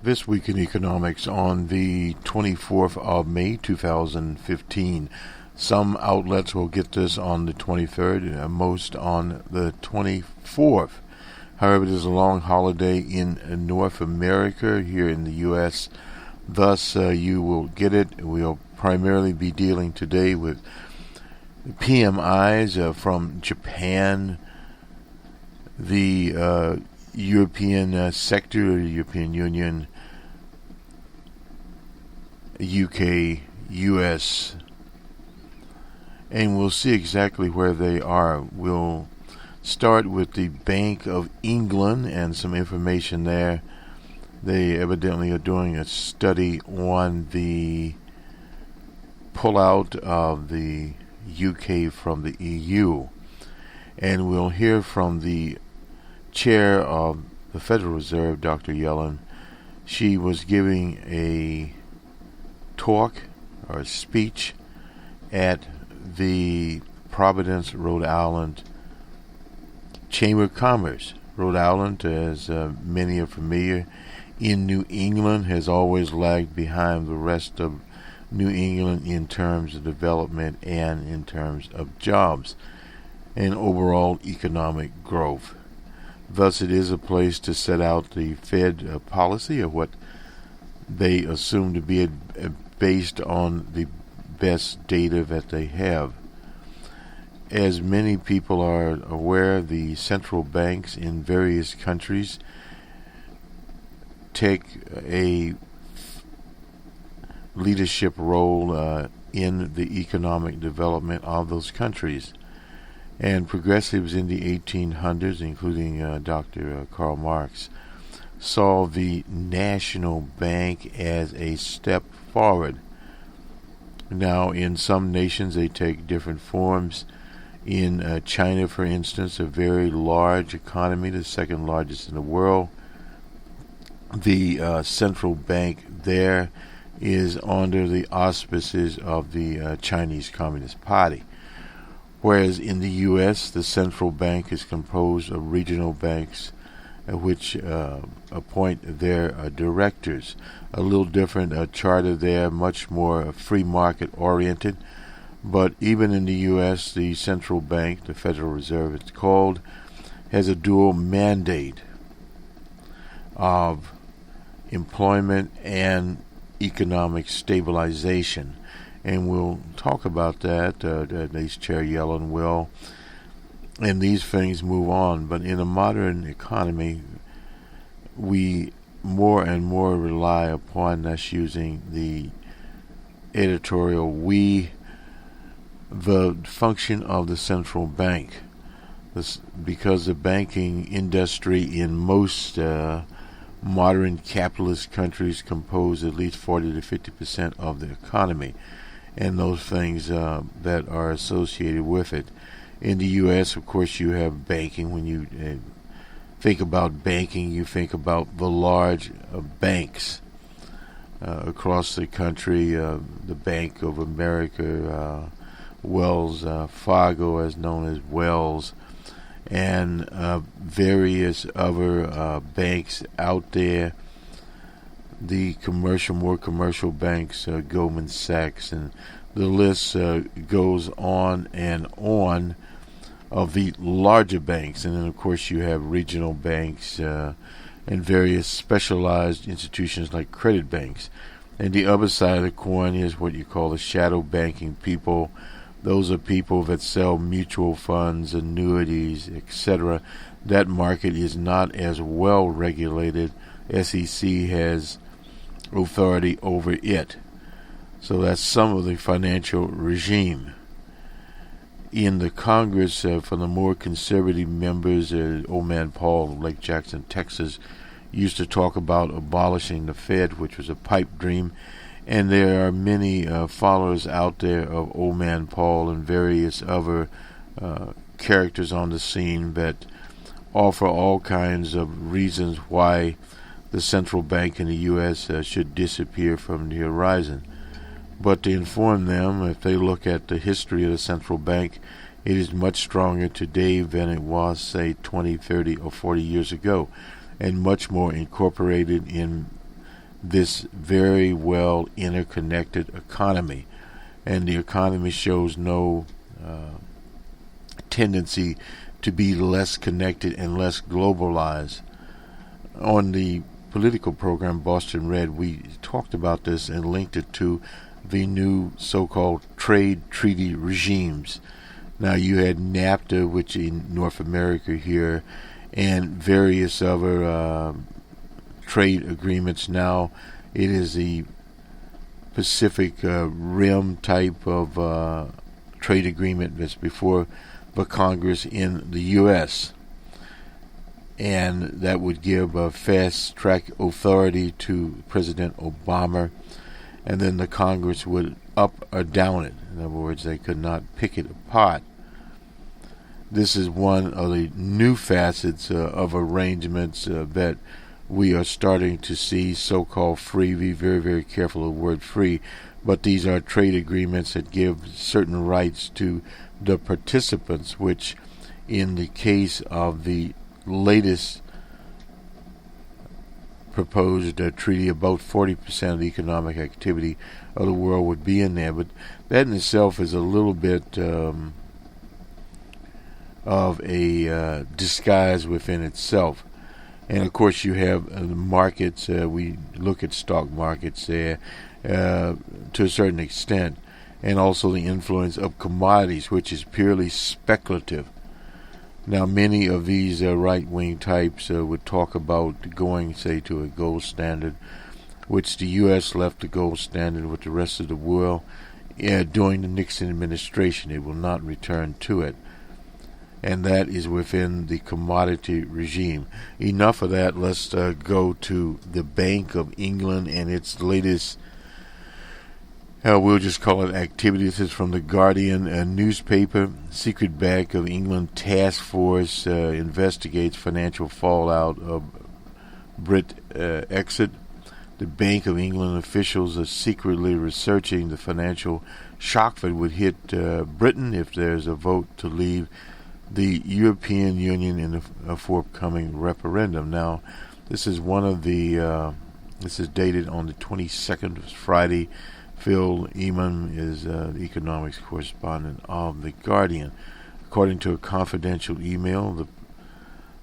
This week in economics on the 24th of May 2015. Some outlets will get this on the 23rd, most on the 24th. However, there's a long holiday in North America, here in the U.S. Thus, you will get it. We'll primarily be dealing today with PMIs from Japan, the European sector, the European Union, UK, US, and we'll see exactly where they are. We'll start with the Bank of England and some information there. They evidently are doing a study on the pullout of the UK from the EU, and we'll hear from the chair of the Federal Reserve, Dr. Yellen. She was giving a talk or a speech at the Providence, Rhode Island Chamber of Commerce. Rhode Island, as many are familiar, in New England has always lagged behind the rest of New England in terms of development and in terms of jobs and overall economic growth. Thus, it is a place to set out the Fed policy of what they assume to be based on the best data that they have. As many people are aware, the central banks in various countries take a leadership role in the economic development of those countries. And progressives in the 1800s, including Dr. Karl Marx, saw the national bank as a step forward. Now, in some nations, they take different forms. In China, for instance, a very large economy, the second largest in the world, the central bank there is under the auspices of the Chinese Communist Party. Whereas in the U.S., the central bank is composed of regional banks which appoint their directors. A little different charter there, much more free market oriented. But even in the U.S., the central bank, the Federal Reserve it's called, has a dual mandate of employment and economic stabilization. And we'll talk about that, at least Chair Yellen will, and these things move on. But in a modern economy, we more and more rely upon us using the editorial we, the function of the central bank. Because the banking industry in most modern capitalist countries compose at least 40 to 50% of the economy, and those things that are associated with it. In the U.S., of course, you have banking. When you think about banking, you think about the large banks across the country, the Bank of America, Wells Fargo, as known as Wells, and various other banks out there. The more commercial banks, Goldman Sachs, and the list goes on and on of the larger banks. And then, of course, you have regional banks and various specialized institutions like credit banks. And the other side of the coin is what you call the shadow banking people. Those are people that sell mutual funds, annuities, etc. That market is not as well regulated. SEC has authority over it. So that's some of the financial regime. In the Congress, for the more conservative members, old man Paul of Lake Jackson, Texas, used to talk about abolishing the Fed, which was a pipe dream. And there are many followers out there of old man Paul and various other characters on the scene that offer all kinds of reasons why the central bank in the U.S. Should disappear from the horizon. But to inform them, if they look at the history of the central bank, it is much stronger today than it was, say, 20, 30, or 40 years ago, and much more incorporated in this very well interconnected economy. And the economy shows no tendency to be less connected and less globalized. On the political program Bostonred, we talked about this and linked it to the new so-called trade treaty regimes. Now you had NAFTA, which in North America here, and various other trade agreements. Now it is the Pacific Rim type of trade agreement that's before the Congress in the U.S. And that would give a fast-track authority to President Obama, and then the Congress would up or down it. In other words, they could not pick it apart. This is one of the new facets of arrangements that we are starting to see, so-called free. Be very, very careful of the word free, but these are trade agreements that give certain rights to the participants, which in the case of the latest proposed treaty, about 40% of the economic activity of the world would be in there. But that in itself is a little bit of a disguise within itself. And of course you have the markets. We look at stock markets there to a certain extent, and also the influence of commodities, which is purely speculative. Now, many of these right-wing types would talk about going, say, to a gold standard, which the U.S. left the gold standard with the rest of the world during the Nixon administration. It will not return to it. And that is within the commodity regime. Enough of that. Let's go to the Bank of England and its latest, we'll just call it activities. It's from the Guardian newspaper. Secret Bank of England task force investigates financial fallout of Brit exit. The Bank of England officials are secretly researching the financial shock that would hit Britain if there's a vote to leave the European Union in a forthcoming referendum. Now, this is one of the, this is dated on the 22nd, Friday. Phil Eamon is the economics correspondent of The Guardian. According to a confidential email,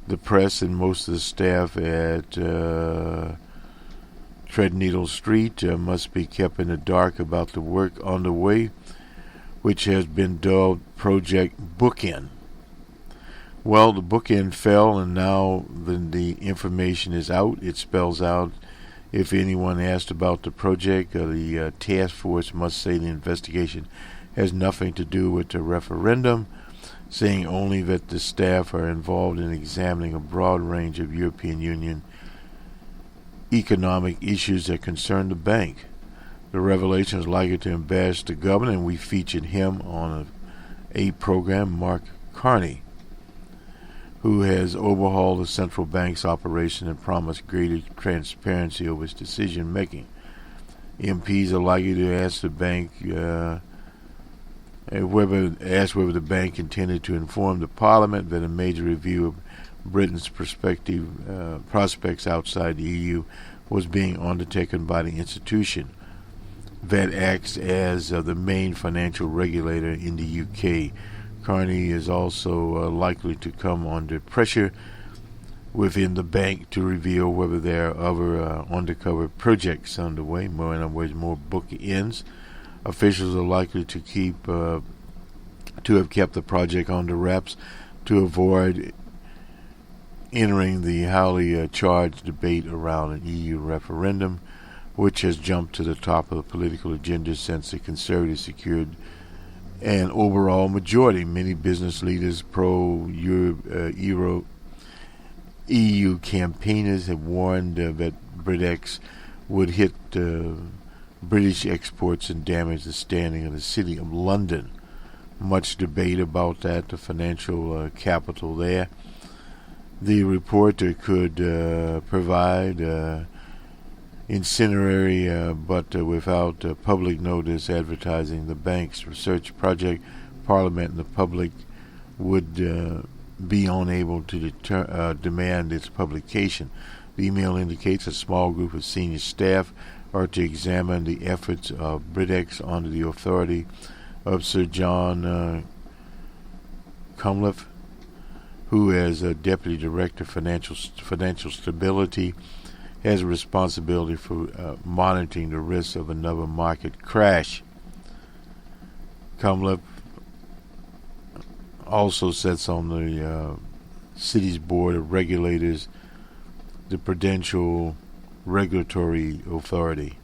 the press and most of the staff at Threadneedle Street must be kept in the dark about the work underway, which has been dubbed Project Bookend. Well, the bookend fell, and now the information is out. It spells out, if anyone asked about the project, the task force must say the investigation has nothing to do with the referendum, saying only that the staff are involved in examining a broad range of European Union economic issues that concern the bank. The revelation is likely to embarrass the governor, and we featured him on a program, Mark Carney, who has overhauled the central bank's operation and promised greater transparency over its decision-making. MPs are likely to ask the bank whether the bank intended to inform the Parliament that a major review of Britain's prospects outside the EU was being undertaken by the institution that acts as the main financial regulator in the UK. Carney is also likely to come under pressure within the bank to reveal whether there are other undercover projects underway. In other words, more bookends. Officials are likely to have kept the project under wraps to avoid entering the highly charged debate around an EU referendum, which has jumped to the top of the political agenda since the Conservatives secured an overall majority. Many business leaders, pro-EU campaigners have warned that BritX would hit British exports and damage the standing of the City of London. Much debate about that, the financial capital there. The report could provide incendiary, but without public notice, advertising the bank's research project. Parliament and the public would be unable to demand its publication. The email indicates a small group of senior staff are to examine the efforts of Britex under the authority of Sir John Cunliffe, who, as a Deputy Director of Financial Stability, has a responsibility for monitoring the risks of another market crash. Cunliffe also sits on the city's board of regulators, the Prudential Regulatory Authority.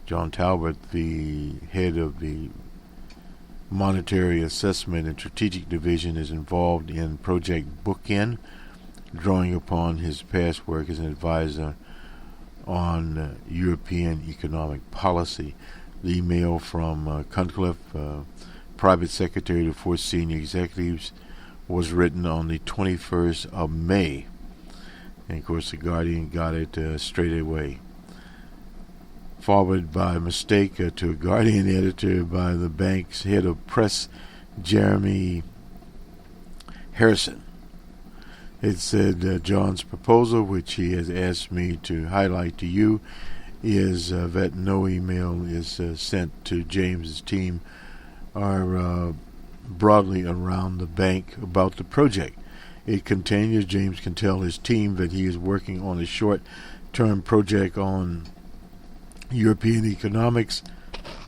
John Talbot, the head of the Monetary Assessment and Strategic Division, is involved in Project Bookend, drawing upon his past work as an advisor on European economic policy. The email from Cunliffe, private secretary to 4 senior executives, was written on the 21st of May. And of course, the Guardian got it straight away. Forwarded by mistake to a Guardian editor by the bank's head of press, Jeremy Harrison. It said John's proposal, which he has asked me to highlight to you, is that no email is sent to James's team or broadly around the bank about the project. It continues, James can tell his team that he is working on a short-term project on European economics,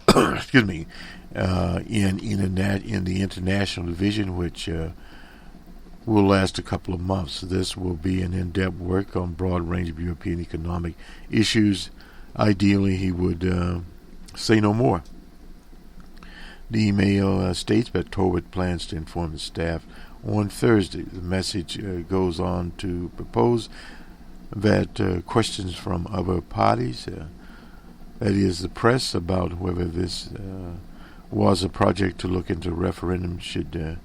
excuse me, in the international division, which will last a couple of months. This will be an in-depth work on a broad range of European economic issues. Ideally, he would say no more. The email states that Talbot plans to inform the staff on Thursday. The message goes on to propose that questions from other parties, that is the press, about whether this was a project to look into referendum, should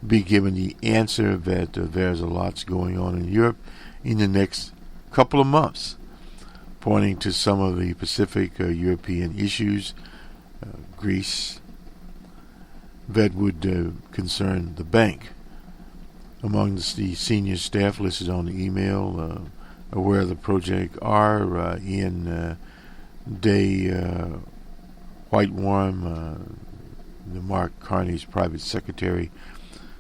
be given the answer that there's a lot going on in Europe in the next couple of months, pointing to some of the Pacific European issues, Greece, that would concern the bank. Among the senior staff listed on the email, aware of the project are Ian Day Whitewarm, the Mark Carney's private secretary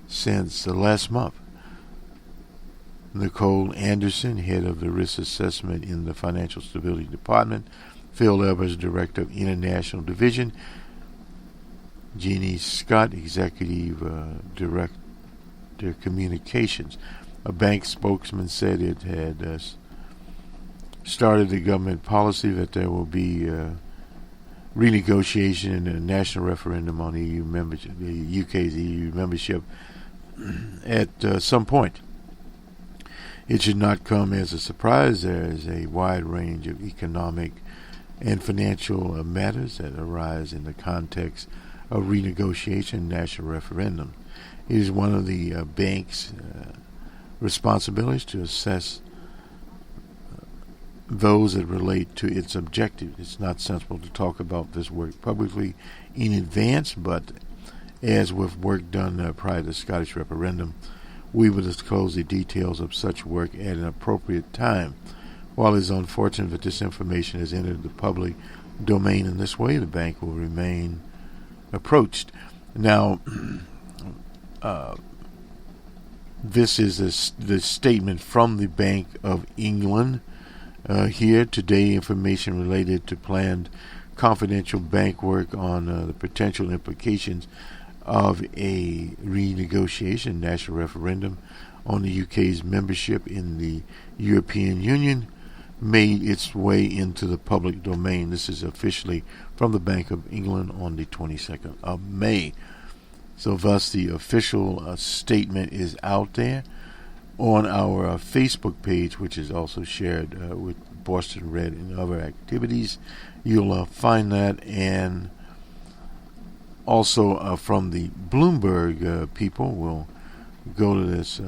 since last month, Nicole Anderson, head of the risk assessment in the Financial Stability Department, Phil Evers, director of International Division, Jeannie Scott, executive director communications. A bank spokesman said it had started the government policy that there will be renegotiation and a national referendum on EU membership, the UK's EU membership, at some point. It should not come as a surprise. There is a wide range of economic and financial matters that arise in the context of renegotiation and national referendum. It is one of the bank's responsibilities to assess those that relate to its objective. It's not sensible to talk about this work publicly in advance, but as with work done prior to the Scottish referendum, we will disclose the details of such work at an appropriate time. While it is unfortunate that this information has entered the public domain in this way, the bank will remain approached. Now, this is the statement from the Bank of England. Here today, information related to planned confidential bank work on the potential implications of a renegotiation national referendum on the UK's membership in the European Union made its way into the public domain. This is officially from the Bank of England on the 22nd of May. So thus the official statement is out there on our Facebook page, which is also shared with Bostonred and other activities. You'll find that, and also from the Bloomberg people. We'll go to this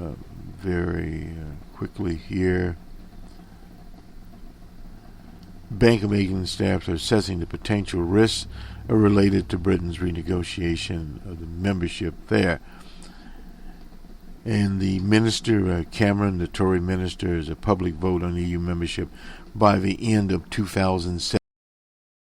very quickly here. Bank of England staff are assessing the potential risks related to Britain's renegotiation of the membership there. And the minister, Cameron, the Tory minister, is a public vote on EU membership by the end of 2007.